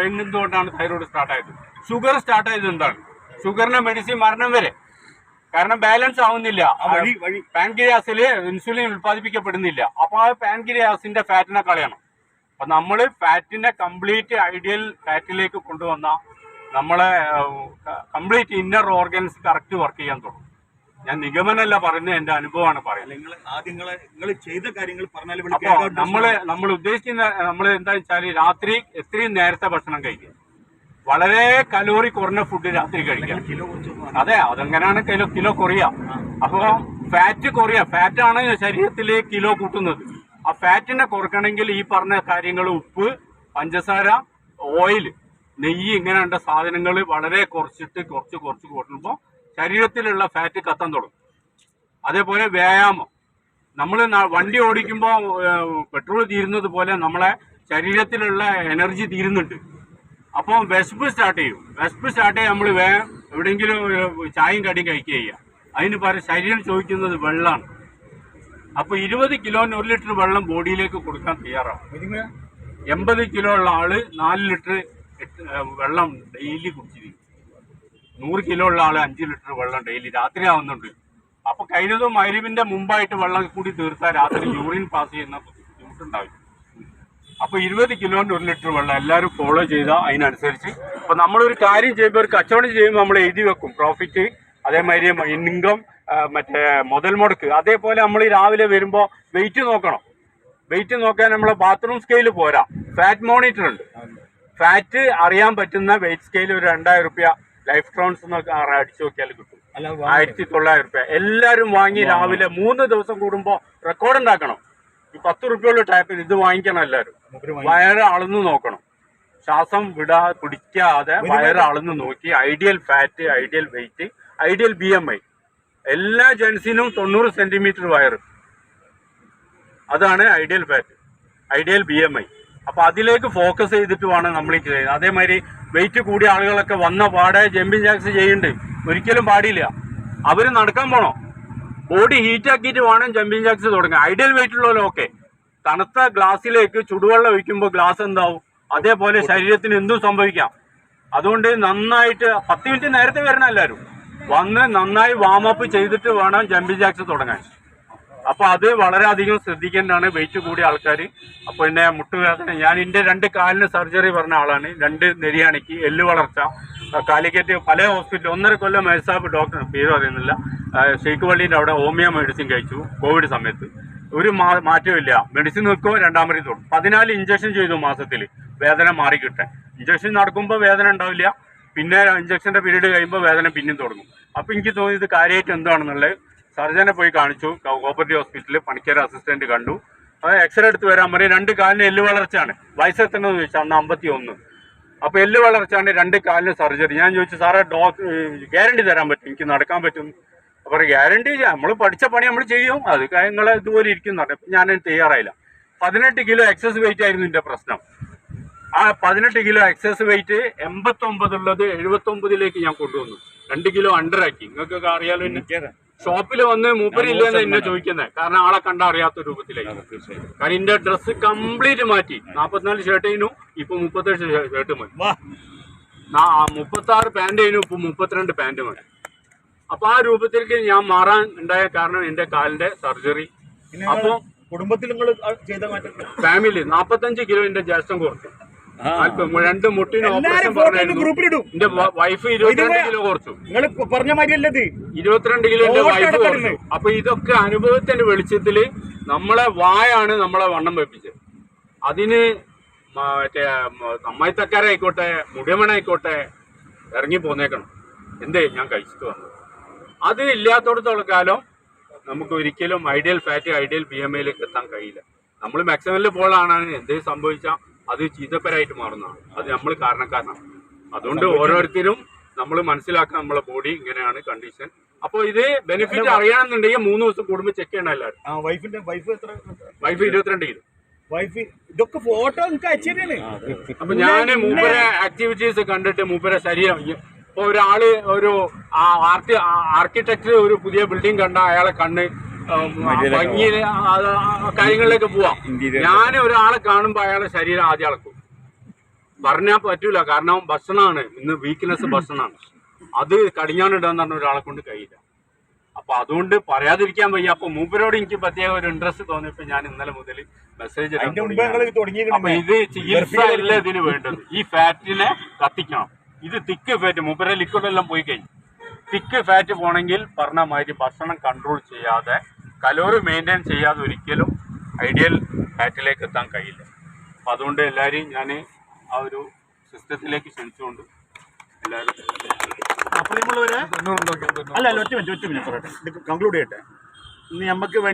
എന്തുകൊണ്ടാണ് thyroid സ്റ്റാർട്ടായത്? Sugar സ്റ്റാർട്ടായത് എന്താണ്? ഷുഗറിന്റെ മെഡിസിൻ മരണം വരെ. കാരണം ബാലൻസ് ആവുന്നില്ല. പാൻക്രിയാസില് ഇൻസുലിൻ ഉൽപ്പാദിപ്പിക്കപ്പെടുന്നില്ല. അപ്പൊ ആ പാൻക്രിയാസിന്റെ ഫാറ്റിനെ കളയണം. അപ്പൊ നമ്മള് ഫാറ്റിനെ കംപ്ലീറ്റ് ഐഡിയൽ ഫാറ്റിലേക്ക് കൊണ്ടുവന്ന നമ്മളെ complete inner organs correct work ചെയ്യാൻ തുടങ്ങും. ഞാൻ നിഗമനല്ല പറയുന്നത്, എന്റെ അനുഭവമാണ് പറയുന്നത്. അപ്പൊ നമ്മൾ ഉദ്ദേശിക്കുന്ന നമ്മൾ എന്താ വെച്ചാൽ രാത്രി എത്രയും നേരത്തെ ഭക്ഷണം കഴിക്കുക, വളരെ കലോറി കുറഞ്ഞ ഫുഡ് രാത്രി കഴിക്കാം. അതെ, അതെങ്ങനെയാണ് കിലോ കുറയുക? അപ്പൊ ഫാറ്റ് കുറയുക. ഫാറ്റാണ് ശരീരത്തിലെ കിലോ കൂട്ടുന്നത്. ആ ഫാറ്റിനെ കുറക്കണമെങ്കിൽ ഈ പറഞ്ഞ കാര്യങ്ങൾ ഉപ്പ്, പഞ്ചസാര, ഓയിൽ, നെയ്യ് ഇങ്ങനെയുള്ള സാധനങ്ങൾ വളരെ കുറച്ചിട്ട് കുറച്ച് കൂട്ടുമ്പോൾ ശരീരത്തിലുള്ള ഫാറ്റ് കത്താൻ തുടങ്ങും. അതേപോലെ വ്യായാമം. നമ്മൾ വണ്ടി ഓടിക്കുമ്പോൾ പെട്രോൾ തീരുന്നത് പോലെ നമ്മളെ ശരീരത്തിലുള്ള എനർജി തീരുന്നുണ്ട്. അപ്പോൾ വിശപ്പ് സ്റ്റാർട്ട് ചെയ്യും. നമ്മൾ എവിടെയെങ്കിലും ചായയും കടിയും കഴിക്കുക ചെയ്യുക. അതിന് പകരം ശരീരം ചോദിക്കുന്നത് വെള്ളമാണ്. അപ്പോൾ 20 കിലോന് 1 ലിറ്റർ വെള്ളം ബോഡിയിലേക്ക് കൊടുക്കാൻ തയ്യാറാവും. 80 കിലോ ഉള്ള ആള് 4 ലിറ്റർ വെള്ളം ഡെയിലി കുടിച്ചിരിക്കും. 100 കിലോ ഉള്ള ആള് 5 ലിറ്റർ വെള്ളം ഡെയിലി രാത്രി ആവുന്നുണ്ട്. അപ്പൊ കഴിഞ്ഞതും മഗ്‌രിബിന്റെ മുമ്പായിട്ട് വെള്ളം കൂടി തീർത്താൽ രാത്രി യൂറിൻ പാസ് ചെയ്യുന്ന ബുദ്ധിമുട്ടുണ്ടാവില്ല. അപ്പൊ 20 കിലോന്റെ 1 ലിറ്റർ വെള്ളം എല്ലാവരും ഫോളോ ചെയ്താൽ അതിനനുസരിച്ച്. അപ്പൊ നമ്മളൊരു കാര്യം ചെയ്യുമ്പോൾ, ഒരു കച്ചവടം ചെയ്യുമ്പോൾ നമ്മൾ എഴുതി വെക്കും പ്രോഫിറ്റ്, അതേമാതിരി ഇൻകം, മറ്റേ മുതൽ മുടക്ക്. അതേപോലെ നമ്മൾ രാവിലെ വരുമ്പോൾ വെയിറ്റ് നോക്കണം. വെയിറ്റ് നോക്കാൻ നമ്മളെ ബാത്റൂം സ്കെയിൽ പോരാ, ഫാറ്റ് മോണിറ്റർ ഉണ്ട്. ഫാറ്റ് അറിയാൻ പറ്റുന്ന വെയിറ്റ് സ്കെയിൽ ഒരു 2000 രൂപ ലൈഫ് ട്രോൺസ് എന്നൊക്കെ അടിച്ചു നോക്കിയാൽ കിട്ടും. 1900 രൂപ. എല്ലാവരും വാങ്ങി രാവിലെ 3 ദിവസം കൂടുമ്പോൾ റെക്കോർഡ് ഉണ്ടാക്കണം. ഈ 10 രൂപയുള്ള ടാപ്പിൽ ഇത് വാങ്ങിക്കണം. എല്ലാവരും വയറ് അളന്ന് നോക്കണം. ശ്വാസം പിടിക്കാതെ വയറ് അളന്ന് നോക്കി ideal fat, ideal wait, ideal BMI. എല്ലാ ജെൻസിനും 90 സെന്റിമീറ്റർ വയറ്. അതാണ് ഐഡിയൽ ഫാറ്റ്, ഐഡിയൽ BMI. അപ്പൊ അതിലേക്ക് ഫോക്കസ് ചെയ്തിട്ട് വേണം നമ്മൾ ചെയ്യുന്നത്. അതേമാതിരി വെയിറ്റ് കൂടിയ ആളുകളൊക്കെ വന്ന പാടെ ജമ്പിങ് ജാക്സ് ചെയ്യുന്നുണ്ട്. ഒരിക്കലും പാടില്ല. അവര് നടക്കാൻ പോണോ, ബോഡി ഹീറ്റാക്കിയിട്ട് വേണം ജമ്പിങ് ജാക്സ് തുടങ്ങാൻ. ഐഡിയൽ വെയിറ്റ് ഉള്ളവരോ ഓക്കെ. തണുത്ത ഗ്ലാസ്സിലേക്ക് ചുടുവെള്ളം ഒഴിക്കുമ്പോൾ ഗ്ലാസ് എന്താവും, അതേപോലെ ശരീരത്തിന് എന്തും സംഭവിക്കാം. അതുകൊണ്ട് നന്നായിട്ട് 10 മിനിറ്റ് നേരത്തെ വരണം. എല്ലാവരും വന്ന് നന്നായി വാമപ്പ് ചെയ്തിട്ട് വേണം ജമ്പിങ് ജാക്സ് തുടങ്ങാൻ. അപ്പൊ അത് വളരെയധികം ശ്രദ്ധിക്കേണ്ടതാണ് വെയിറ്റ് കൂടിയ ആൾക്കാർ. അപ്പൊ എന്നെ മുട്ടുവേദന, ഞാൻ എൻ്റെ 2 കാലിന് സർജറി പറഞ്ഞ ആളാണ്. 2 നെരിയാണിക്ക്, എല്ല് വളർച്ച, കാലിക്കറ്റ് പല ഹോസ്പിറ്റൽ 1.5 കൊല്ലം മേൽസാബ് ഡോക്ടർ, പേര് പറയുന്നില്ല, ഷെയ്ഖ് വള്ളീൻ്റെ അവിടെ ഹോമിയോ മെഡിസിൻ കഴിച്ചു. കോവിഡ് സമയത്ത് ഒരു മാറ്റമില്ല. മെഡിസിൻ നിൽക്കുമോ 2ാമത് തൊടും. 14 ഇഞ്ചക്ഷൻ ചെയ്തു മാസത്തിൽ, വേദന മാറിക്കിട്ടാൻ. ഇഞ്ചക്ഷൻ നടക്കുമ്പോൾ വേദന ഉണ്ടാവില്ല, പിന്നെ ഇഞ്ചക്ഷൻ്റെ പീരീഡ് കഴിയുമ്പോൾ വേദന പിന്നെയും തുടങ്ങും. അപ്പോൾ എനിക്ക് തോന്നിയത് കാര്യമായിട്ട് എന്താണെന്നുള്ളത് സർജനെ പോയി കാണിച്ചു. കോപ്പറേറ്റീവ് ഹോസ്പിറ്റലിൽ പണിക്കര അസിസ്റ്റന്റ് കണ്ടു. അത് എക്സ്റേ എടുത്ത് വരാൻ പറയും. 2 കാലിന് എല്ല് വളർച്ചയാണ്. വയസ്സെത്തണമെന്ന് ചോദിച്ചാൽ അന്ന് 51. അപ്പോൾ എല്ല് വളർച്ചയാണ്, 2 കാലിന് സർജറി. ഞാൻ ചോദിച്ചു, സാറേ ഗ്യാരണ്ടി തരാൻ പറ്റും, എനിക്ക് നടക്കാൻ പറ്റും? അപ്പോൾ ഗ്യാരണ്ടി നമ്മൾ പഠിച്ച പണി നമ്മൾ ചെയ്യും, അത് കാര്യങ്ങളെ ഇതുപോലെ ഇരിക്കുന്നുണ്ട്. ഞാൻ തയ്യാറായില്ല. 18 കിലോ എക്സസ് വെയിറ്റ് ആയിരുന്നു എൻ്റെ പ്രശ്നം. ആ 18 കിലോ എക്സസ് വെയിറ്റ് 89 ഉള്ളത് 79ലേക്ക് ഞാൻ കൊണ്ടുവന്നു. 2 കിലോ അണ്ടറാക്കി. നിങ്ങൾക്കൊക്കെ അറിയാലോ. എന്നെ ഷോപ്പിൽ വന്ന് മൂപ്പരില്ലെന്ന് എന്നെ ചോദിക്കുന്നത്, കാരണം ആളെ കണ്ട അറിയാത്ത രൂപത്തിലേക്ക്. കാരണം എന്റെ ഡ്രസ്സ് കംപ്ലീറ്റ് മാറ്റി. 44 ഷർട്ട് ചെയ്യുന്നു, ഇപ്പൊ 38 ഷർട്ട് മതി. 36 പാന്റ് ചെയ്യുന്നു, ഇപ്പൊ 32 പാന്റ് മതി. അപ്പൊ ആ രൂപത്തിലേക്ക് ഞാൻ മാറാൻ ഉണ്ടായ കാരണം എന്റെ കാലിന്റെ സർജറി. അപ്പൊ കുടുംബത്തിൽ ഫാമിലി 45 കിലോ എന്റെ ജ്യേഷ്ഠം കുറച്ചു. 2 മുട്ടിന് ഓപ്പറേഷൻ പറഞ്ഞു. എന്റെ വൈഫ് 22 കിലോ കുറച്ചു. 22 കിലോ എന്റെ വൈഫ് കുറച്ചു. അപ്പൊ ഇതൊക്കെ അനുഭവത്തിന്റെ വെളിച്ചത്തില് നമ്മളെ വായാണ് നമ്മളെ വണ്ണം വെപ്പിച്ചത്. അതിന് മറ്റേ അമ്മായിത്തക്കാരായിക്കോട്ടെ, മുടിയമണായിക്കോട്ടെ, ഇറങ്ങി പോന്നേക്കണം. എന്തേ ഞാൻ കഴിച്ചിട്ട് വന്നത്. അത് ഇല്ലാത്തടത്തോളം കാലം നമുക്ക് ഒരിക്കലും ഐഡിയൽ ഫാറ്റ്, ഐഡിയൽ BMIയിലേക്ക് എത്താൻ കഴിയില്ല. നമ്മൾ മാക്സിമലിൽ പോളാണ് എന്തെങ്കിലും സംഭവിച്ചാൽ അത് ചീത്തപ്പരായിട്ട് മാറുന്നതാണ്. അത് നമ്മൾ കാരണക്കാരനാണ്. അതുകൊണ്ട് ഓരോരുത്തരും നമ്മൾ മനസ്സിലാക്കാൻ നമ്മളെ ബോഡി ഇങ്ങനെയാണ് കണ്ടീഷൻ. അപ്പോൾ ഇത് ബെനിഫിറ്റ് അറിയണമെന്നുണ്ടെങ്കിൽ 3 ദിവസം കൂടുമ്പോൾ ചെക്ക് ചെയ്യണം എല്ലാവരും. Wife 22 kilo. ഇതൊക്കെ ഫോട്ടോ അപ്പൊ ഞാൻ മൂപ്പരെ ആക്ടിവിറ്റീസ് കണ്ടിട്ട് മൂപ്പരെ ശരീരം, ഇപ്പൊ ഒരാള് ഒരു ആർക്കിടെക്ട് ഒരു പുതിയ ബിൽഡിംഗ് കണ്ട അയാളെ കണ്ണ് ഭംഗി കാര്യങ്ങളിലേക്ക് പോവാം. ഞാൻ ഒരാളെ കാണുമ്പോ അയാളെ ശരീരം ആദ്യം അളക്കും. പറഞ്ഞാൽ പറ്റൂല. കാരണം ഭക്ഷണമാണ് ഇന്ന് വീക്ക്നെസ്, ഭക്ഷണമാണ്. അത് കടിഞ്ഞാണിടാന്ന് പറഞ്ഞ ഒരാളെ കൊണ്ട് കഴിയില്ല. അപ്പൊ അതുകൊണ്ട് പറയാതിരിക്കാൻ വയ്യ. അപ്പൊ മൂപ്പരോട് എനിക്ക് പ്രത്യേക ഒരു ഇൻട്രസ്റ്റ് തോന്നിയപ്പോ ഞാൻ ഇന്നലെ മുതൽ മെസ്സേജ് ഇടാൻ തുടങ്ങി. അപ്പൊ ഇത് ചികിത്സ അല്ല ഇതിന് വേണ്ടത്. ഈ ഫാറ്റിനെ കത്തിക്കണം. ഇത് തിക്ക് ഫാറ്റ്, മൂപ്പരെ ലിക്വിഡ് എല്ലാം പോയി കഴിഞ്ഞു. തിക്ക് ഫാറ്റ് പോണെങ്കിൽ പറഞ്ഞ മാതിരി ഭക്ഷണം കൺട്രോൾ ചെയ്യാതെ, കലോറി മെയിൻറ്റെയിൻ ചെയ്യാതെ ഒരിക്കലും ഐഡിയൽ ഫാറ്റിലേക്ക് എത്താൻ കഴിയില്ല. അപ്പൊ അതുകൊണ്ട് എല്ലാവരെയും ഞാൻ ആ ഒരു സിസ്റ്റത്തിലേക്ക് ക്ഷണിച്ചുകൊണ്ട് എല്ലാവരും അല്ല ഒറ്റ മിനിറ്റ് പറയട്ടെ, ഇത് കൺക്ലൂഡ് ചെയ്യട്ടെ. ഇന്ന് നമുക്ക്